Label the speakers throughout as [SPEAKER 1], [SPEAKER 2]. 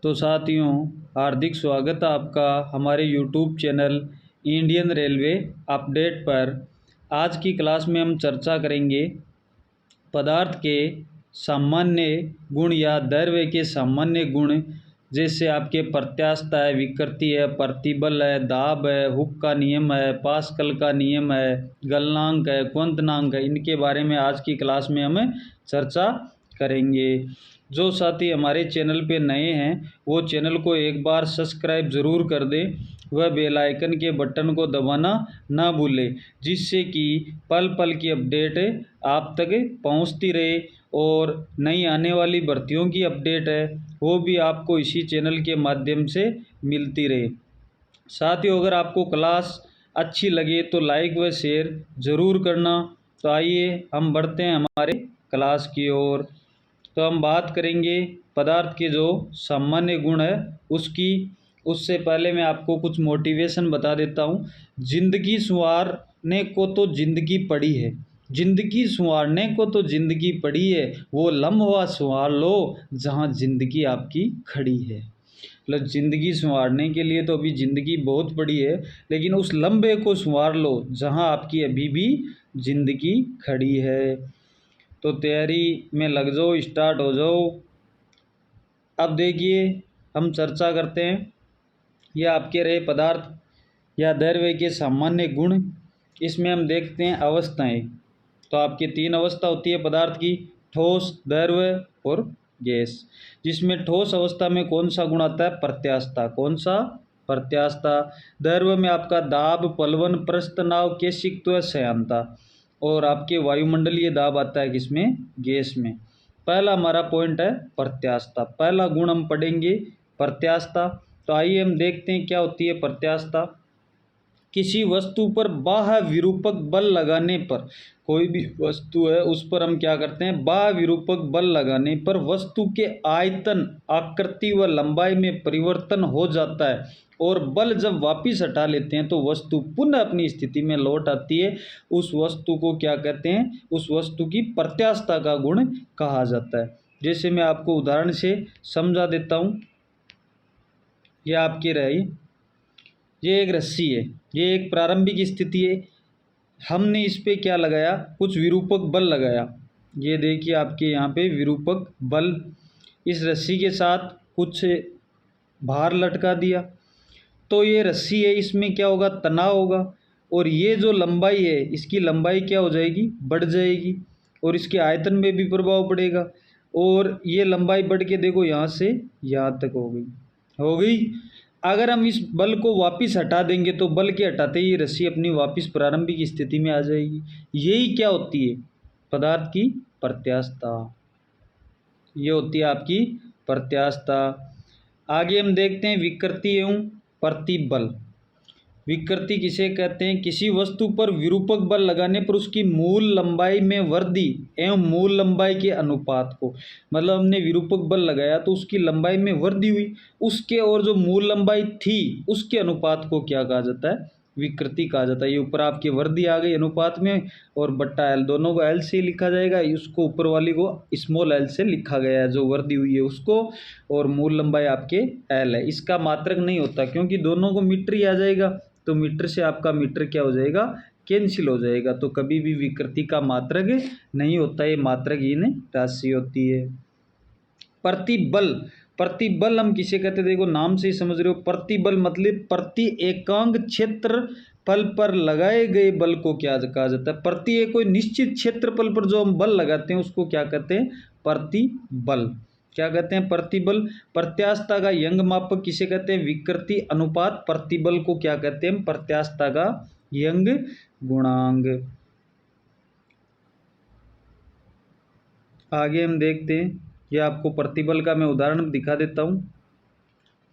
[SPEAKER 1] तो साथियों, हार्दिक स्वागत है आपका हमारे YouTube channel Indian railway update पर। आज की क्लास में हम चर्चा करेंगे पदार्थ के सामान्य गुण या द्रव्य के सामान्य गुण, जैसे आपके प्रत्यास्थता है, विकृति है, प्रतिबल है, दाब है, हुक का नियम है, पास्कल का नियम है, गलनांक है, क्वथनांक है। इनके बारे में आज की क्लास में हम चर्चा करेंगे। जो साथी हमारे चैनल पे नए हैं वो चैनल को एक बार सब्सक्राइब ज़रूर कर दें, वह बेल आइकन के बटन को दबाना ना भूलें, जिससे कि पल पल की अपडेट आप तक पहुंचती रहे। और नई आने वाली भर्तियों की अपडेट है वो भी आपको इसी चैनल के माध्यम से मिलती रहे। साथियों, अगर आपको क्लास अच्छी लगे तो लाइक व शेयर ज़रूर करना। तो आइए हम बढ़ते हैं हमारे क्लास की ओर। तो हम बात करेंगे पदार्थ के जो सामान्य गुण है उसकी। उससे पहले मैं आपको कुछ मोटिवेशन बता देता हूँ। जिंदगी संवारने को तो जिंदगी पड़ी है, जिंदगी संवारने को तो जिंदगी पड़ी है, वो लम्हा संवार लो जहाँ जिंदगी आपकी खड़ी है। मतलब ज़िंदगी संवारने के लिए तो अभी ज़िंदगी बहुत बड़ी है, लेकिन उस लम्बे को संवार लो जहाँ आपकी अभी भी ज़िंदगी खड़ी है। तो तैयारी में लग जाओ, स्टार्ट हो जाओ। अब देखिए हम चर्चा करते हैं, यह आपके रहे पदार्थ या द्रव्य के सामान्य गुण। इसमें हम देखते हैं अवस्थाएं। तो आपकी तीन अवस्था होती है पदार्थ की, ठोस, द्रव्य और गैस। जिसमें ठोस अवस्था में कौन सा गुण आता है? प्रत्यास्थता। कौन सा? प्रत्यास्थता। द्रव्य में आपका दाब, पलवन, प्रस्थ, नाव, केशिकत्व, श्यानता। और आपके वायुमंडलीय दाब आता है किसमें? गैस में। पहला हमारा पॉइंट है प्रत्यास्थता। पहला गुण हम पढ़ेंगे प्रत्यास्थता। तो आइए हम देखते हैं क्या होती है प्रत्यास्थता। किसी वस्तु पर बाह्य विरूपक बल लगाने पर, कोई भी वस्तु है उस पर हम क्या करते हैं? बाह्य विरूपक बल लगाने पर वस्तु के आयतन, आकृति व लंबाई में परिवर्तन हो जाता है, और बल जब वापिस हटा लेते हैं तो वस्तु पुनः अपनी स्थिति में लौट आती है। उस वस्तु को क्या कहते हैं? उस वस्तु की प्रत्यास्थता का गुण कहा जाता है। जैसे मैं आपको उदाहरण से समझा देता हूँ। यह आपकी रही, ये एक रस्सी है, ये एक प्रारंभिक स्थिति है। हमने इस पे क्या लगाया? कुछ विरूपक बल लगाया। ये देखिए आपके यहाँ पे विरूपक बल, इस रस्सी के साथ कुछ भार लटका दिया तो ये रस्सी है, इसमें क्या होगा? तनाव होगा। और ये जो लंबाई है इसकी लंबाई क्या हो जाएगी? बढ़ जाएगी। और इसके आयतन में भी प्रभाव पड़ेगा। और ये लंबाई बढ़ के देखो यहाँ से यहाँ तक हो गई। अगर हम इस बल को वापस हटा देंगे तो बल के हटाते ही रस्सी अपनी वापस प्रारंभिक स्थिति में आ जाएगी। यही क्या होती है? पदार्थ की प्रत्यास्थता। ये होती है आपकी प्रत्यास्थता। आगे हम देखते हैं विकृति एवं प्रतिबल। विकृति किसे कहते हैं? किसी वस्तु पर विरूपक बल लगाने पर उसकी मूल लंबाई में वृद्धि एवं मूल लंबाई के अनुपात को, मतलब हमने विरूपक बल लगाया तो उसकी लंबाई में वृद्धि हुई, उसके और जो मूल लंबाई थी उसके अनुपात को क्या कहा जाता है? विकृति कहा जाता है। ये ऊपर आपकी वृद्धि आ गई अनुपात में, और बट्टा एल, दोनों को एल से लिखा जाएगा। उसको ऊपर वाली को स्मॉल एल से लिखा गया है, जो वृद्धि हुई है उसको, और मूल लंबाई आपके एल है। इसका मात्रक नहीं होता क्योंकि दोनों को मीटर ही आ जाएगा, तो मीटर से आपका मीटर क्या हो जाएगा? कैंसिल हो जाएगा। तो कभी भी विकृति का मात्रक नहीं होता, ये मात्रकहीन राशि होती है। प्रतिबल। प्रतिबल हम किसे कहते हैं? देखो नाम से ही समझ रहे हो। प्रतिबल मतलब प्रति एकांक क्षेत्रफल पर लगाए गए बल को क्या कहा जाता है? प्रति एक कोई निश्चित क्षेत्रफल पर जो हम बल लगाते हैं उसको क्या कहते हैं? प्रतिबल। क्या कहते हैं? प्रतिबल। प्रत्यास्थता का यंग मापक किसे कहते हैं? विकृति अनुपात प्रतिबल को क्या कहते हैं? प्रत्यास्थता का यंग गुणांक। आगे हम देखते हैं, यह आपको प्रतिबल का मैं उदाहरण दिखा देता हूँ।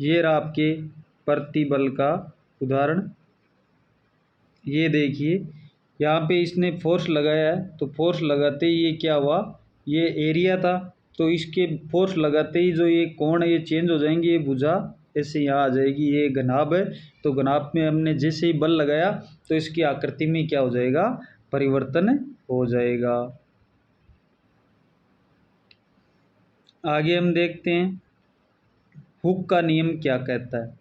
[SPEAKER 1] ये रहा आपके प्रतिबल का उदाहरण। ये देखिए यहाँ पे इसने फोर्स लगाया है, तो फोर्स लगाते ही ये क्या हुआ? ये एरिया था, तो इसके फोर्स लगाते ही जो ये कोण है ये चेंज हो जाएंगे, ये भुजा ऐसे यहाँ आ जाएगी। ये घनाभ है, तो घनाभ में हमने जैसे ही बल लगाया तो इसकी आकृति में क्या हो जाएगा? परिवर्तन हो जाएगा। आगे हम देखते हैं, हुक का नियम क्या कहता है?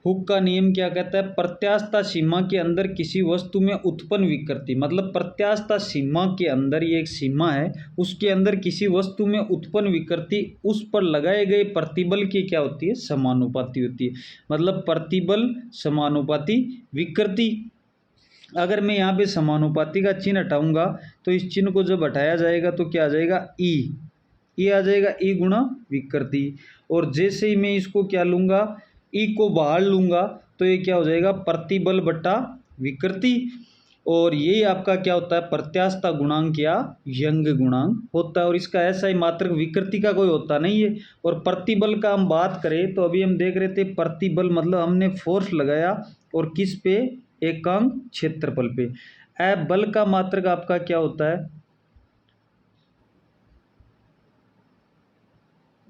[SPEAKER 1] हुक का नियम क्या कहता है? प्रत्यास्थता सीमा के अंदर किसी वस्तु में उत्पन्न विकृति, मतलब प्रत्यास्थता सीमा के अंदर, ये एक सीमा है, उसके अंदर किसी वस्तु में उत्पन्न विकृति उस पर लगाए गए प्रतिबल की क्या होती है? समानुपाती होती है। मतलब प्रतिबल समानुपाती विकृति। अगर मैं यहाँ पे समानुपाती का चिन्ह हटाऊंगा तो इस चिन्ह को जब हटाया जाएगा तो क्या आ जाएगा? ई आ जाएगा, ई गुणा विकृति। और जैसे ही मैं इसको क्या लूँगा, ई को बाहर लूँगा, तो ये क्या हो जाएगा? प्रतिबल बटा विकृति। और यही आपका क्या होता है? प्रत्यास्थता गुणांक या यंग गुणांक होता है। और इसका ऐसा ही मात्रक विकृति का कोई होता नहीं है। और प्रतिबल का हम बात करें तो अभी हम देख रहे थे प्रतिबल मतलब हमने फोर्स लगाया, और किस पे? एकांक क्षेत्रफल पे। बल का मात्रक आपका क्या होता है?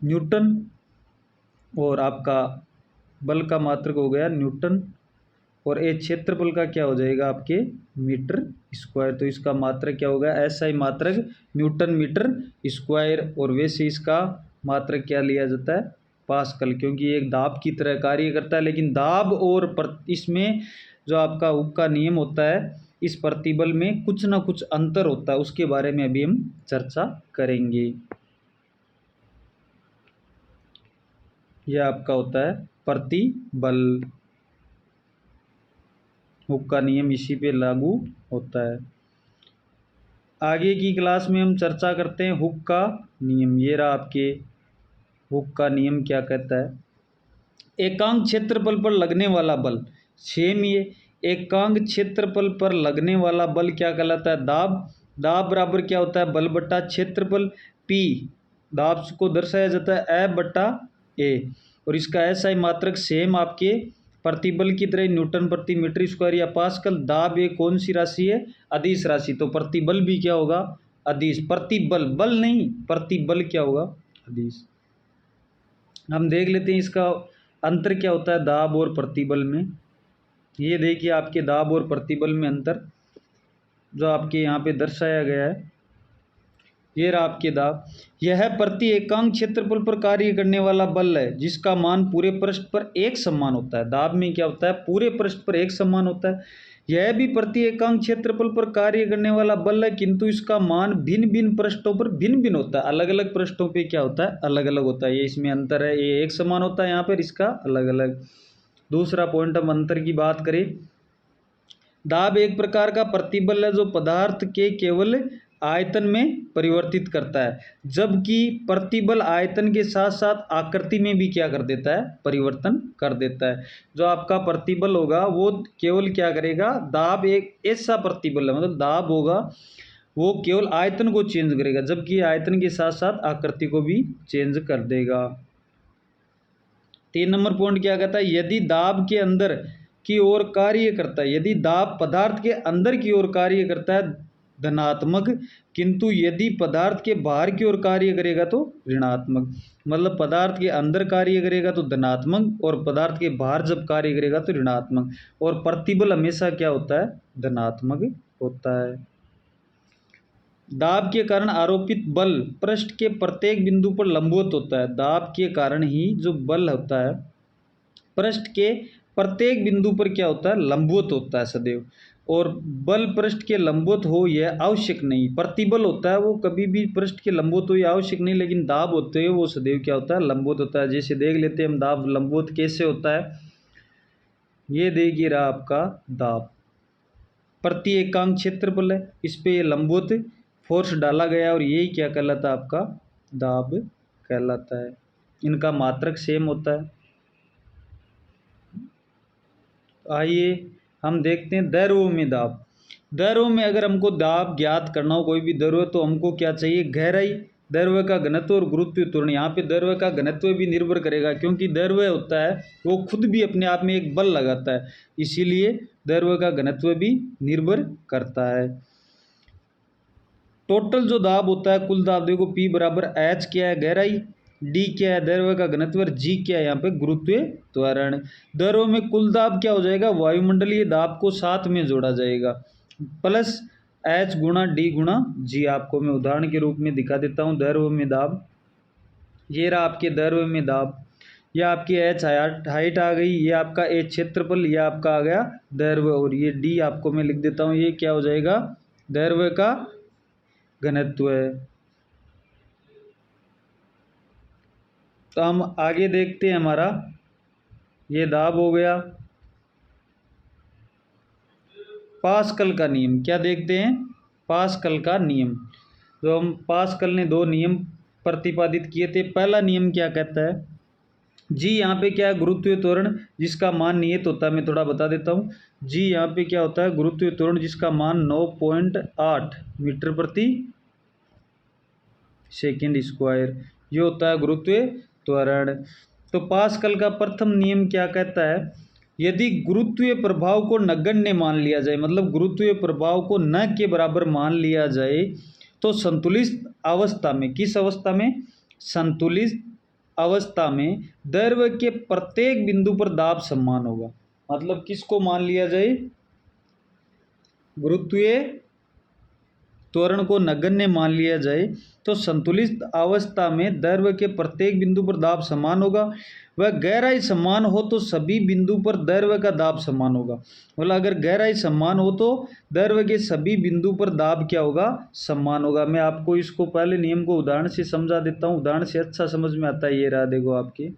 [SPEAKER 1] न्यूटन। और आपका बल का मात्रक हो गया न्यूटन, और ये क्षेत्रफल का क्या हो जाएगा? आपके मीटर स्क्वायर। तो इसका मात्रक क्या होगा? ऐसा ही मात्रक न्यूटन मीटर स्क्वायर। और वैसे इसका मात्रक क्या लिया जाता है? पास्कल, क्योंकि ये एक दाब की तरह कार्य करता है। लेकिन दाब और इसमें जो आपका हुक का नियम होता है, इस प्रतिबल में कुछ ना कुछ अंतर होता है, उसके बारे में अभी हम चर्चा करेंगे। यह आपका होता है प्रतिबल। हुक का नियम इसी पे लागू होता है। आगे की क्लास में हम चर्चा करते हैं हुक का नियम। ये रहा आपके हुक का नियम क्या कहता है? एकांक क्षेत्रफल पर लगने वाला बल, सेम ये एकांक क्षेत्रफल पर लगने वाला बल क्या कहलाता है? दाब। दाब बराबर क्या होता है? बल बटा क्षेत्रफल। पी दाब को दर्शाया जाता है F बटा ए। और इसका ऐसा ही मात्रक सेम आपके प्रतिबल की तरह न्यूटन प्रति मीटर स्क्वायर या पास्कल। दाब एक कौन सी राशि है? अदिश राशि। तो प्रतिबल भी क्या होगा? अदिश। प्रतिबल, बल नहीं, प्रतिबल क्या होगा? अदिश। हम देख लेते हैं इसका अंतर क्या होता है दाब और प्रतिबल में। ये देखिए आपके दाब और प्रतिबल में अंतर जो आपके यहाँ पे दर्शाया गया है। ये रहा आपके दाब। यह प्रति एकांक क्षेत्रफल पर कार्य करने वाला बल है जिसका मान पूरे पृष्ठ पर एक समान होता है। दाब में क्या होता है? पूरे पृष्ठ पर एक समान होता है। यह भी प्रति एकांक क्षेत्रफल पर कार्य करने वाला बल है, किंतु इसका मान भिन्न भिन्न पृष्ठों पर भिन्न भिन्न होता है। अलग अलग पृष्ठों पे क्या होता है? अलग अलग होता है। ये इसमें अंतर है। ये एक समान होता है यहाँ पर, इसका अलग अलग। दूसरा पॉइंट, हम अंतर की बात करें। दाब एक प्रकार का प्रतिबल है जो पदार्थ के केवल आयतन में परिवर्तित करता है, जबकि प्रतिबल आयतन के साथ साथ आकृति में भी क्या कर देता है? परिवर्तन कर देता है। जो आपका प्रतिबल होगा वो केवल क्या करेगा? दाब एक ऐसा प्रतिबल है, मतलब दाब होगा वो केवल आयतन को चेंज करेगा, जबकि आयतन के साथ साथ आकृति को भी चेंज कर देगा। 3 नंबर पॉइंट क्या कहता है? यदि दाब के अंदर की ओर कार्य करता है, यदि दाब पदार्थ के अंदर की ओर कार्य करता है धनात्मक, किंतु यदि पदार्थ के बाहर की ओर कार्य करेगा तो ऋणात्मक। मतलब पदार्थ के अंदर कार्य करेगा तो धनात्मक, और पदार्थ के बाहर जब कार्य करेगा तो ऋणात्मक। और प्रतिबल हमेशा क्या होता है? धनात्मक होता है। दाब के कारण आरोपित बल पृष्ठ के प्रत्येक बिंदु पर लंबवत होता है। दाब के कारण ही जो बल होता है पृष्ठ के प्रत्येक बिंदु पर क्या होता है? लंबवत होता है सदैव। और बल पृष्ठ के लंबवत हो यह आवश्यक नहीं। प्रतिबल होता है वो कभी भी पृष्ठ के लंबवत हो यह आवश्यक नहीं, लेकिन दाब होते हैं वो सदैव क्या होता है? लंबवत होता है। जैसे देख लेते हैं हम दाब लंबवत कैसे होता है। ये देखिए रहा आपका दाब, प्रति एकांक क्षेत्रफल है, इस पे ये लंबवत फोर्स डाला गया, और यही क्या कहलाता है? आपका दाब कहलाता है। इनका मात्रक सेम होता है। आइए हम देखते हैं दैर्घ्य में दाब। दैर्घ्य में अगर हमको दाब ज्ञात करना हो, कोई भी दैर्घ्य, तो हमको क्या चाहिए? गहराई, दैर्घ्य का घनत्व और गुरुत्वीय त्वरण। यहाँ पे दैर्घ्य का घनत्व भी निर्भर करेगा, क्योंकि दैर्घ्य होता है वो खुद भी अपने आप में एक बल लगाता है, इसीलिए दैर्घ्य का घनत्व भी निर्भर करता है। टोटल जो दाब होता है, कुल दाब देखो, P बराबर H क्या है? गहराई, D क्या है? दैर्घ्य का घनत्व, और G क्या है? यहाँ पे गुरुत्वीय त्वरण। दैर्घ्य में कुल दाब क्या हो जाएगा? वायुमंडलीय दाब को साथ में जोड़ा जाएगा, प्लस H गुणा D गुणा G। आपको मैं उदाहरण के रूप में दिखा देता हूँ दैर्घ्य में दाब। ये रहा आपके दैर्घ्य में दाब। ये आपकी एच हाइट आ गई, ये आपका ए क्षेत्रफल, ये आपका आ गया दैर्घ्य, और ये डी आपको मैं लिख देता हूँ, ये क्या हो जाएगा, दैर्घ्य का घनत्व है। तो हम आगे देखते हैं, हमारा ये दाब हो गया। पास्कल का नियम क्या देखते हैं, पास्कल का नियम। तो हम पास्कल ने दो नियम प्रतिपादित किए थे। पहला नियम क्या कहता है, जी यहाँ पे क्या है, गुरुत्वीय त्वरण जिसका मान नियत होता है, मैं थोड़ा बता देता हूँ। जी यहाँ पे क्या होता है, गुरुत्वीय त्वरण जिसका मान 9.8 मीटर प्रति सेकंड स्क्वायर, ये होता है गुरुत्वीय त्वरण। तो पास्कल का प्रथम नियम क्या कहता है, यदि गुरुत्वीय प्रभाव को नगण्य मान लिया जाए, मतलब गुरुत्वीय प्रभाव को न के बराबर मान लिया जाए, तो संतुलित अवस्था में, किस अवस्था में, संतुलित अवस्था में दैर्घ्य के प्रत्येक बिंदु पर दाब समान होगा। मतलब किसको मान लिया जाए, गुरुत्वीय त्वरण को नगण्य मान लिया जाए तो संतुलित अवस्था में दैर्घ्य के प्रत्येक बिंदु पर दाब समान होगा। वह गहराई समान हो तो सभी बिंदु पर दैर्घ्य का दाब समान होगा। मतलब अगर गहराई समान हो तो दैर्घ्य के सभी बिंदु पर दाब क्या होगा, समान होगा। मैं आपको इसको पहले नियम को उदाहरण से समझा देता हूँ, उदाहरण से अच्छा समझ में आता है। ये रहा देखो आपके,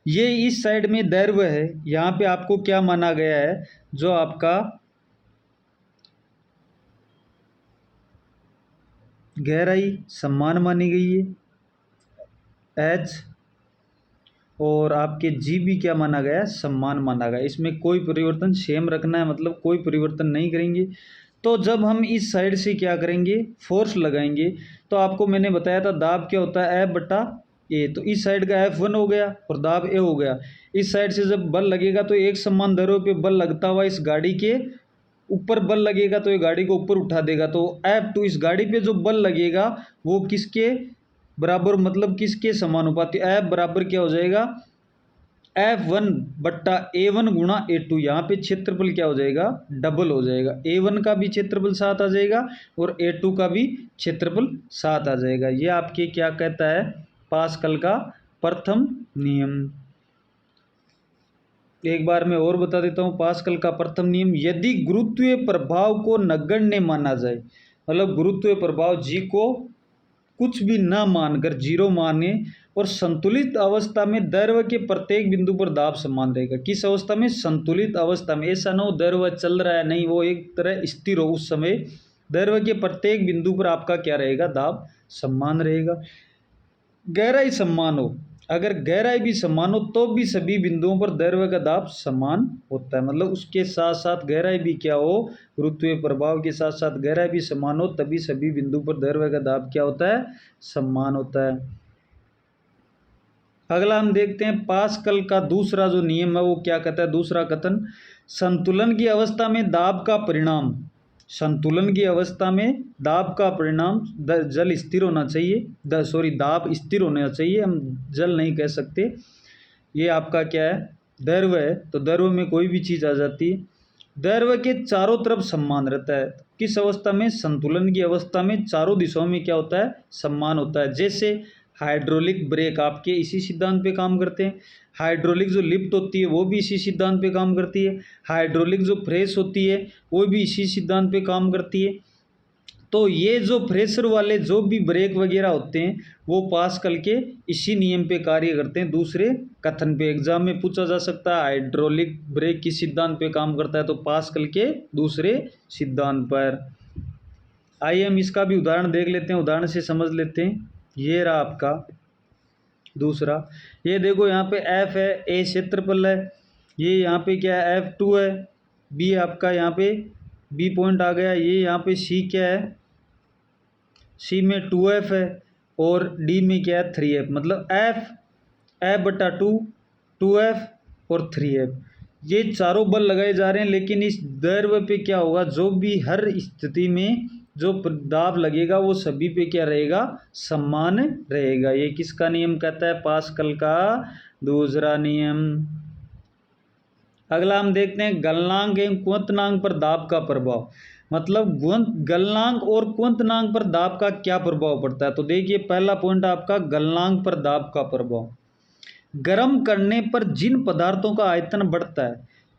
[SPEAKER 1] ये इस साइड में दैर्घ्य है, यहाँ पे आपको क्या माना गया है, जो आपका गहराई समान मानी गई है एच, और आपके जी भी क्या माना गया है, समान माना गया। इसमें कोई परिवर्तन सेम रखना है, मतलब कोई परिवर्तन नहीं करेंगे। तो जब हम इस साइड से क्या करेंगे, फोर्स लगाएंगे, तो आपको मैंने बताया था दाब क्या होता है, एफ बटा ए। तो इस साइड का F1 हो गया और दाब ए हो गया। इस साइड से जब बल लगेगा तो एक समान दरों पे बल लगता हुआ इस गाड़ी के ऊपर बल लगेगा तो ये गाड़ी को ऊपर उठा देगा। तो F2 इस गाड़ी पे जो बल लगेगा वो किसके बराबर, मतलब किसके समानुपाती, F बराबर क्या हो जाएगा, F1 बट्टा A1 गुणा A2। यहाँ पे क्षेत्रफल क्या हो जाएगा, डबल हो जाएगा। A1 का भी क्षेत्रफल साथ आ जाएगा और A2 का भी क्षेत्रफल साथ आ जाएगा। ये आपके क्या कहता है, पास्कल का प्रथम नियम। एक बार मैं और बता देता हूँ, पास्कल का प्रथम नियम, यदि गुरुत्वीय प्रभाव को नगण्य माना जाए, मतलब गुरुत्वीय प्रभाव जी को कुछ भी न मानकर जीरो माने और संतुलित अवस्था में दैर्घ्य के प्रत्येक बिंदु पर दाब समान रहेगा। किस अवस्था में, संतुलित अवस्था में। ऐसा ना हो दैर्घ्य चल रहा है, नहीं, वो एक तरह स्थिर हो, उस समय दैर्घ्य के प्रत्येक बिंदु पर आपका क्या रहेगा, दाब समान रहेगा। गहराई समान हो, अगर गहराई भी समान हो तो भी सभी बिंदुओं पर दैर्घ्य का दाब समान होता है। मतलब उसके साथ साथ गहराई भी क्या हो, गुरुत्वीय प्रभाव के साथ साथ गहराई भी समान हो, तभी सभी बिंदु पर दैर्घ्य का दाब क्या होता है, समान होता है। अगला हम देखते हैं पास्कल का दूसरा जो नियम है वो क्या कहता है, दूसरा कथन, संतुलन की अवस्था में दाब का परिणाम, संतुलन की अवस्था में दाब का परिणाम जल स्थिर होना चाहिए, दाब स्थिर होना चाहिए, हम जल नहीं कह सकते। ये आपका क्या है, दैर्घ्य है, तो दैर्घ्य में कोई भी चीज़ आ जाती है। दैर्घ्य के चारों तरफ समान रहता है। किस अवस्था में, संतुलन की अवस्था में चारों दिशाओं में क्या होता है, समान होता है। जैसे हाइड्रोलिक ब्रेक आपके इसी सिद्धांत पे काम करते हैं। हाइड्रोलिक जो लिफ्ट होती है वो भी इसी सिद्धांत पे काम करती है। हाइड्रोलिक जो प्रेस होती है वो भी इसी सिद्धांत पे काम करती है। तो ये जो प्रेशर वाले जो भी ब्रेक वगैरह होते हैं वो पास्कल के इसी नियम पे कार्य करते हैं। दूसरे कथन पे एग्जाम में पूछा जा सकता है, हाइड्रोलिक ब्रेक किस सिद्धांत पे काम करता है, तो पास्कल के दूसरे सिद्धांत पर। आइए हम इसका भी उदाहरण देख लेते हैं, उदाहरण से समझ लेते हैं। ये रहा आपका दूसरा, ये देखो यहाँ पे F है, A क्षेत्रफल है, ये यहाँ पे क्या है, F2 है, B आपका यहाँ पे B पॉइंट आ गया, ये यहाँ पे C क्या है, C में 2F है और D में क्या है 3F। मतलब F बटा 2F और 3F, ये चारों बल लगाए जा रहे हैं। लेकिन इस दैर्घ्य पे क्या होगा, जो भी हर स्थिति में जो दाब लगेगा वो सभी पे क्या रहेगा, समान रहेगा। ये किसका नियम कहता है, पास्कल का दूसरा नियम। अगला हम देखते हैं गलनांक एवं क्वथनांक पर दाब का प्रभाव। मतलब गलनांक और क्वथनांक पर दाब का क्या प्रभाव पड़ता है। तो देखिए पहला पॉइंट आपका गलनांक पर दाब का प्रभाव। गर्म करने पर जिन पदार्थों का आयतन बढ़ता है,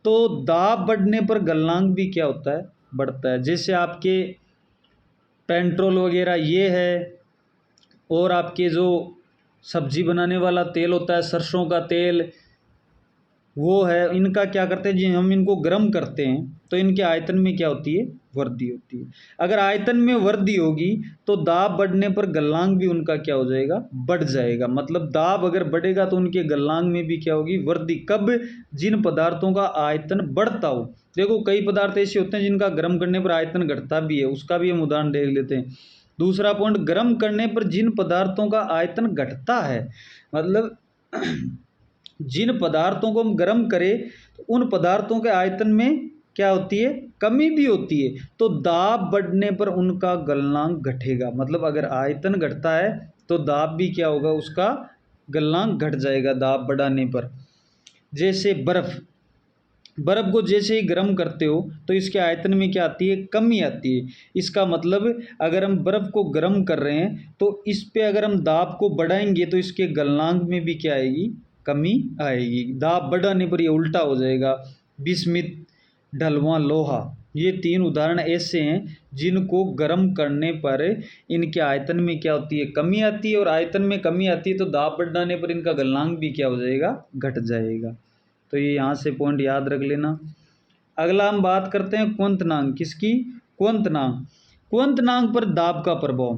[SPEAKER 1] तो दाब बढ़ने पर गलनांक भी क्या होता है, बढ़ता है। जैसे आपके पेट्रोल वगैरह ये है, और आपके जो सब्जी बनाने वाला तेल होता है, सरसों का तेल, वो है, इनका क्या करते हैं जी, हम इनको गर्म करते हैं तो इनके आयतन में क्या होती है, वृद्धि होती है। अगर आयतन में वृद्धि होगी तो दाब बढ़ने पर गलनांक भी उनका क्या हो जाएगा, बढ़ जाएगा। मतलब दाब अगर बढ़ेगा तो उनके गलनांक में भी क्या होगी, वृद्धि। कब, जिन पदार्थों का आयतन बढ़ता हो। देखो कई पदार्थ ऐसे होते हैं जिनका गर्म करने पर आयतन घटता भी है, उसका भी हम उदाहरण देख लेते हैं। दूसरा पॉइंट, गर्म करने पर जिन पदार्थों का आयतन घटता है, मतलब जिन पदार्थों को हम गर्म करें तो उन पदार्थों के आयतन में क्या होती है, कमी भी होती है। तो दाब बढ़ने पर उनका गलनांक घटेगा। मतलब अगर आयतन घटता है तो दाब भी क्या होगा, उसका गलनांक घट जाएगा दाब बढ़ाने पर। जैसे बर्फ, बर्फ को जैसे ही गर्म करते हो तो इसके आयतन में क्या आती है, कमी आती है। इसका मतलब अगर हम बर्फ को गर्म कर रहे हैं तो इस पे अगर हम दाब को बढ़ाएंगे तो इसके गलनांक में भी क्या आएगी, कमी आएगी। दाब बढ़ाने पर ये उल्टा हो जाएगा। बिस्मित, ढलवां लोहा, ये तीन उदाहरण ऐसे हैं जिनको गर्म करने पर इनके आयतन में क्या होती है, कमी आती है, और आयतन में कमी आती है तो दाब बढ़ाने पर इनका गलनांक भी क्या हो जाएगा, घट जाएगा। तो ये यहाँ से पॉइंट याद रख लेना। अगला हम बात करते हैं क्वंतनांक। किसकी, क्वंतनांक। क्वंतनांक पर दाब का प्रभाव।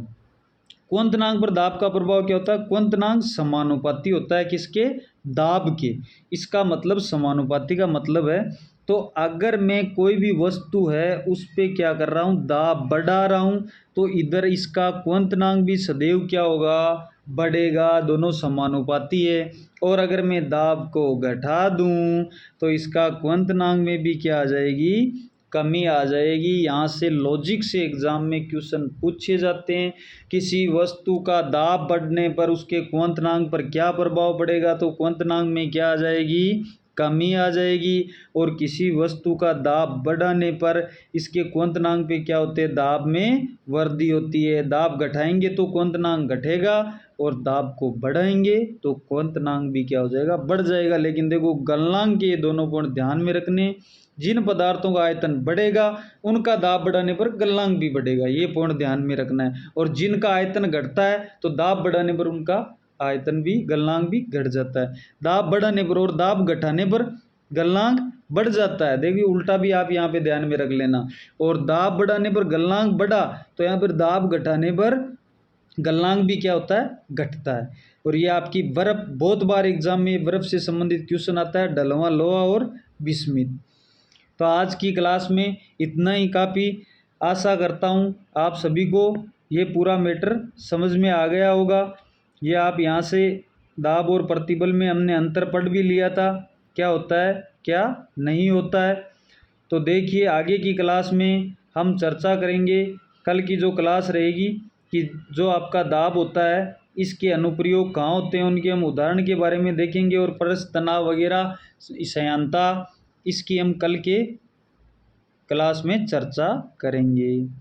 [SPEAKER 1] क्वंतनांक पर दाब का प्रभाव क्या होता है, क्वंतनांक समानुपाती होता है किसके, दाब के। इसका मतलब समानुपाती का मतलब है, तो अगर मैं कोई भी वस्तु है उस पे क्या कर रहा हूँ, दाब बढ़ा रहा हूँ, तो इधर इसका क्वंतनांक भी सदैव क्या होगा, बढ़ेगा। दोनों समानुपाती है। और अगर मैं दाब को घटा दूं तो इसका क्वंतनांक में भी क्या आ जाएगी, कमी आ जाएगी। यहाँ से लॉजिक से एग्जाम में क्वेश्चन पूछे जाते हैं। किसी वस्तु का दाब बढ़ने पर उसके क्वंतनांक पर क्या प्रभाव पड़ेगा, तो क्वंतनांक में क्या आ जाएगी, कमी आ जाएगी। और किसी वस्तु का दाब बढ़ाने पर इसके क्वंतनांक पे क्या होते हैं, दाब में वृद्धि होती है। दाब घटाएंगे तो क्वंतनांक घटेगा, और दाब को बढ़ाएंगे तो क्वंतनांक भी क्या हो जाएगा, बढ़ जाएगा। लेकिन देखो गलनांक के ये दोनों पॉइंट ध्यान में रखने। जिन पदार्थों का आयतन बढ़ेगा उनका दाब बढ़ाने पर गलनांक भी बढ़ेगा, ये पॉइंट ध्यान में रखना है। और जिनका आयतन घटता है तो दाब बढ़ाने पर उनका आयतन भी, गलनांक भी घट जाता है। दाब बढ़ाने पर और दाब घटाने पर गलनांक बढ़ जाता है। देखिए उल्टा भी आप यहाँ पे ध्यान में रख लेना। और दाब बढ़ाने पर गलनांक बढ़ा तो यहाँ पर दाब घटाने पर गलनांक भी क्या होता है, घटता है। और ये आपकी बर्फ, बहुत बार एग्जाम में बर्फ से संबंधित क्वेश्चन आता है, ढलवां लोहा और बिस्मित। तो आज की क्लास में इतना ही काफ़ी। आशा करता हूँ आप सभी को ये पूरा मैटर समझ में आ गया होगा। ये आप यहाँ से दाब और प्रतिबल में हमने अंतर पढ़ भी लिया था, क्या होता है क्या नहीं होता है। तो देखिए आगे की क्लास में हम चर्चा करेंगे, कल की जो क्लास रहेगी, कि जो आपका दाब होता है इसके अनुप्रयोग कहाँ होते हैं, उनके हम उदाहरण के बारे में देखेंगे। और परस्पर तनाव वगैरह, संयांता, इसकी हम कल के क्लास में चर्चा करेंगे।